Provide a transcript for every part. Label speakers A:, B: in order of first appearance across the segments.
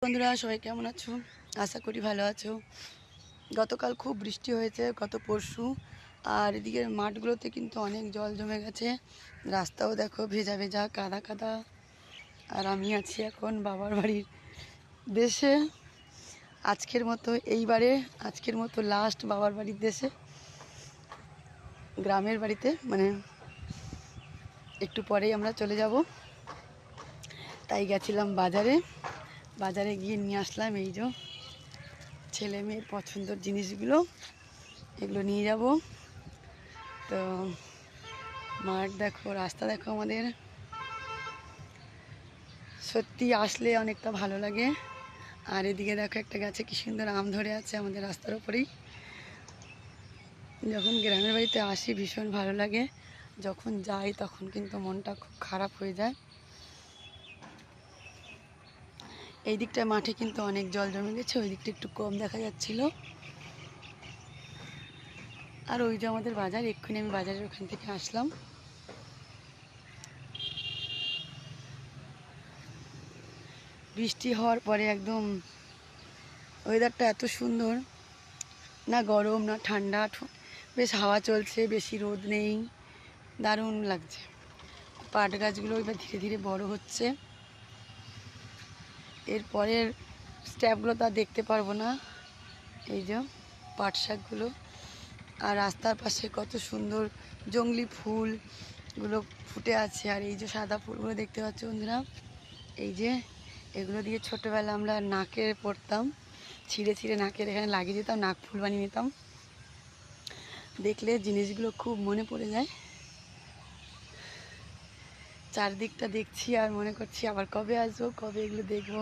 A: বন্ধুরা সবাই কেমন আছো? আশা করি ভালো আছো। গতকাল খুব বৃষ্টি হয়েছে, গত পরশু। আর এদিকের মাঠগুলোতে কিন্তু অনেক জল জমে গেছে। রাস্তাও দেখো ভেজা ভেজা, কাদা কাদা। আর আমি আছি এখন বাবার বাড়ির দেশে। আজকের মতো লাস্ট বাবার বাড়ির দেশে, গ্রামের বাড়িতে। মানে একটু পরেই আমরা চলে যাব। তাই গেছিলাম বাজারে গিয়ে নিয়ে আসলাম এই যে ছেলে মেয়ের পছন্দের জিনিসগুলো, এগুলো নিয়ে যাব। তো মাঠ দেখো, রাস্তা দেখো, আমাদের সত্যি আসলে অনেকটা ভালো লাগে। আর এদিকে দেখো একটা গাছে কি সুন্দর আম ধরে আছে আমাদের রাস্তার ওপরেই। যখন গ্রামের বাড়িতে আসি ভীষণ ভালো লাগে, যখন যাই তখন কিন্তু মনটা খুব খারাপ হয়ে যায়। এই দিকটা মাঠে কিন্তু অনেক জল জমে গেছে, ওই দিকটা একটু কম দেখা যাচ্ছিল। আর ওই যে আমাদের বাজার, এক্ষুনি আমি বাজারের ওখান থেকে আসলাম। বৃষ্টি হওয়ার পরে একদম ওয়েদারটা এত সুন্দর, না গরম না ঠান্ডা, বেশ হাওয়া চলছে, বেশি রোদ নেই, দারুণ লাগছে। পাট গাছগুলো এবার ধীরে ধীরে বড় হচ্ছে। এরপরের স্টেপগুলো তো আর দেখতে পারবো না। এই যে পাট শাকগুলো, আর রাস্তার পাশে কত সুন্দর জংলি ফুলগুলো ফুটে আছে। আর এই যে সাদা ফুলগুলো দেখতে পাচ্ছ বন্ধুরা, এই যে এগুলো দিয়ে ছোটোবেলা আমরা নাকে পরতাম, ছিঁড়ে ছিঁড়ে নাকের এখানে লাগিয়ে দিতাম, নাক ফুল বানিয়ে নিতাম। দেখলে জিনিসগুলো খুব মনে পড়ে যায়। চারদিকটা দেখছি আর মনে করছি আবার কবে আসবো, কবে এগুলো দেখবো,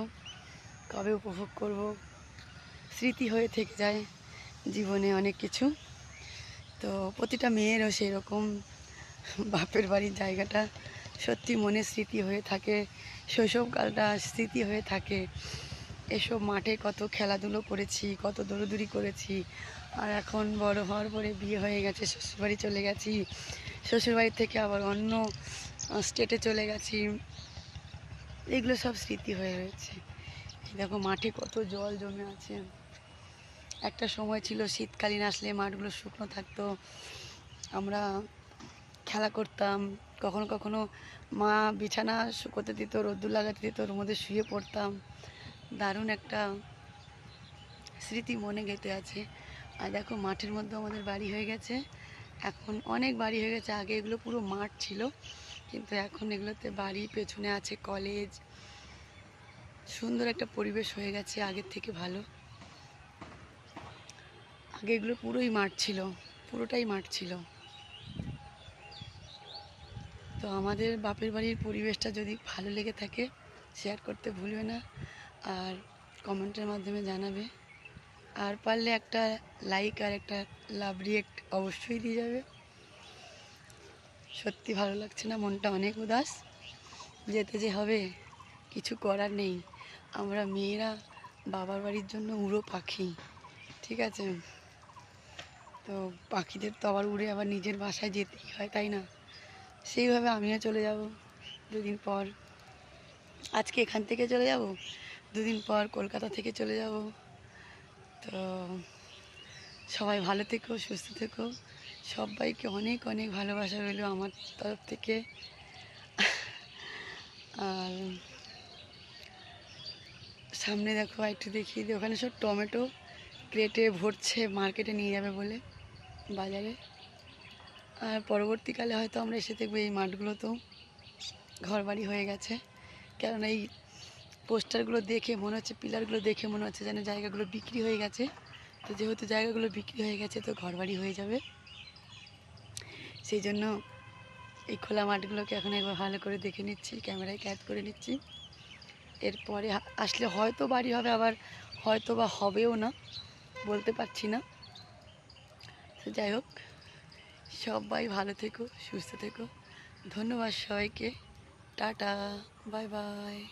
A: কবে উপভোগ করব। স্মৃতি হয়ে থেকে যায় জীবনে অনেক কিছু। তো প্রতিটা মেয়েরও সেই রকম বাপের বাড়ির জায়গাটা সত্যি মনে স্মৃতি হয়ে থাকে, শৈশবকালটা স্মৃতি হয়ে থাকে। এসব মাঠে কত খেলাধুলো করেছি, কত দৌড়দৌড়ি করেছি। আর এখন বড় হওয়ার পরে বিয়ে হয়ে গেছে, শ্বশুরবাড়ি চলে গেছি, শ্বশুরবাড়ি থেকে আবার অন্য স্টেটে চলে গেছি। এগুলো সব স্মৃতি হয়ে রয়েছে। এই দেখো মাঠে কত জল জমে আছে। একটা সময় ছিল শীতকালীন আসলে মাঠগুলো শুকনো থাকতো, আমরা খেলা করতাম। কখনো কখনো মা বিছানা শুকোতে দিত, রোদ্দুর লাগাতে দিত, ওর মধ্যে শুয়ে পড়তাম। দারুণ একটা স্মৃতি মনে গেঁথে আছে। আর দেখো মাঠের মধ্যে আমাদের বাড়ি হয়ে গেছে, এখন অনেক বাড়ি হয়ে গেছে। আগে এগুলো পুরো মাঠ ছিল, কিন্তু এখন এগুলোতে বাড়ি, পেছনে আছে কলেজ। সুন্দর একটা পরিবেশ হয়ে গেছে, আগের থেকে ভালো। আগে এগুলো পুরোই মাঠ ছিল, পুরোটাই মাঠ ছিল। তো আমাদের বাপের বাড়ির পরিবেশটা যদি ভালো লেগে থাকে শেয়ার করতে ভুলবে না, আর কমেন্টের মাধ্যমে জানাবে। আর পারলে একটা লাইক আর একটা লাভ রিয়েক্ট অবশ্যই দিয়ে যাবে। সত্যি ভালো লাগছে না, মনটা অনেক উদাস। যেতে যে হবে, কিছু করার নেই। আমরা মেয়েরা বাবার বাড়ির জন্য উড়ো পাখি, ঠিক আছে? তো পাখিদের তো আবার উড়ে আবার নিজের বাসায় যেতেই হয়, তাই না? সেইভাবে আমিও চলে যাব দুদিন পর। আজকে এখান থেকে চলে যাব, দুদিন পর কলকাতা থেকে চলে যাব। তো সবাই ভালো থেকো, সুস্থ থেকো। সবাইকে অনেক অনেক ভালোবাসা রইল আমার তরফ থেকে। আর সামনে দেখো, একটু দেখিয়ে দিই, ওখানে সব টমেটো ক্রেটে ভরছে, মার্কেটে নিয়ে যাবে বলে, বাজারে। আর পরবর্তীকালে হয়তো আমরা এসে দেখবো এই মাঠগুলোতেও ঘরবাড়ি হয়ে গেছে। কেননা এই পোস্টারগুলো দেখে মনে হচ্ছে, পিলারগুলো দেখে মনে হচ্ছে যেন জায়গাগুলো বিক্রি হয়ে গেছে। তো যেহেতু জায়গাগুলো বিক্রি হয়ে গেছে, তো ঘরবাড়ি হয়ে যাবে। সেই জন্য এই খোলা মাঠগুলোকে এখন একবার ভালো করে দেখে নিচ্ছি, ক্যামেরায় ক্যাচ করে নিচ্ছি। এরপরে আসলে হয়তো বাড়ি হবে, আবার হয়তো বা হবেও না, বলতে পারছি না। তো যাই হোক, সবাই ভালো থেকো, সুস্থ থেকো। ধন্যবাদ সবাইকে। Tata, bye bye.